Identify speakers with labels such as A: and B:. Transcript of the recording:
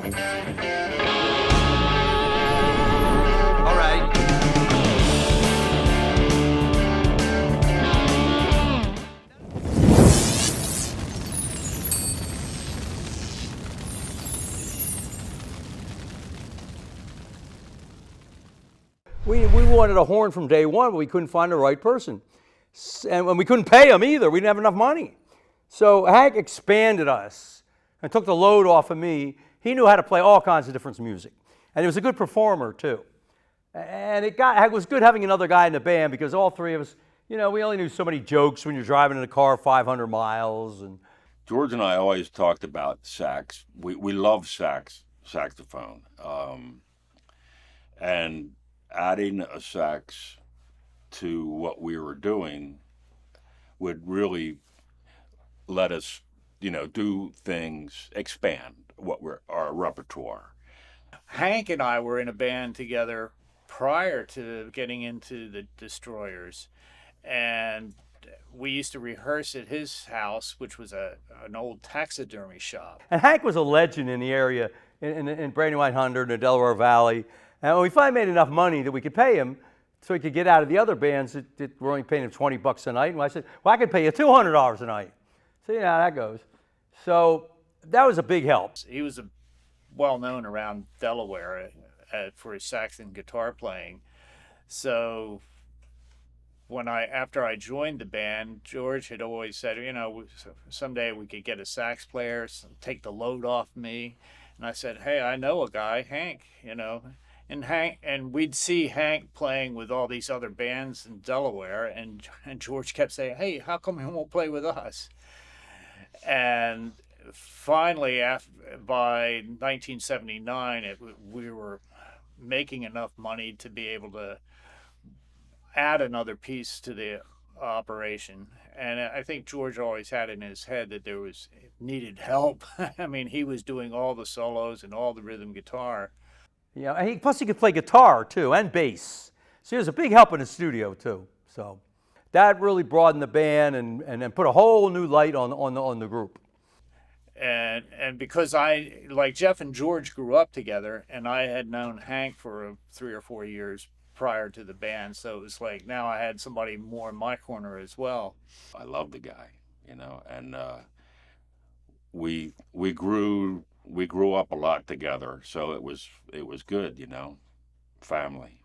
A: All right. We wanted a horn from day one, but we couldn't find the right person. And we couldn't pay him either. We didn't have enough money. So Hank expanded us and took the load off of me. He knew how to play all kinds of different music. And he was a good performer, too. And it was good having another guy in the band because all three of us, we only knew so many jokes when you're driving in a car 500 miles. And
B: George and I always talked about sax. We love saxophone. And adding a sax to what we were doing would really let us, do things, expand our repertoire.
C: Hank and I were in a band together prior to getting into the Destroyers, and we used to rehearse at his house, which was an old taxidermy shop.
A: And Hank was a legend in the area, in Brandywine Hundred, in the Delaware Valley. And we finally made enough money that we could pay him so he could get out of the other bands that were only paying him $20 a night. And I said, well, I could pay you $200 a night. So you know how that goes. So that was a big help.
C: He was well known around Delaware for his sax and guitar playing. So after I joined the band, George had always said, someday we could get a sax player, take the load off me. And I said, hey, I know a guy, Hank, and we'd see Hank playing with all these other bands in Delaware, and George kept saying, hey, how come he won't play with us? And finally, by 1979, we were making enough money to be able to add another piece to the operation. And I think George always had in his head that needed help. I mean, he was doing all the solos and all the rhythm guitar.
A: Yeah, and plus he could play guitar too and bass. So he was a big help in the studio too. So that really broadened the band and put a whole new light on the group.
C: And because like Jeff and George grew up together, and I had known Hank for 3 or 4 years prior to the band, so it was like now I had somebody more in my corner as well.
B: I love the guy, and we grew up a lot together, so it was good, family.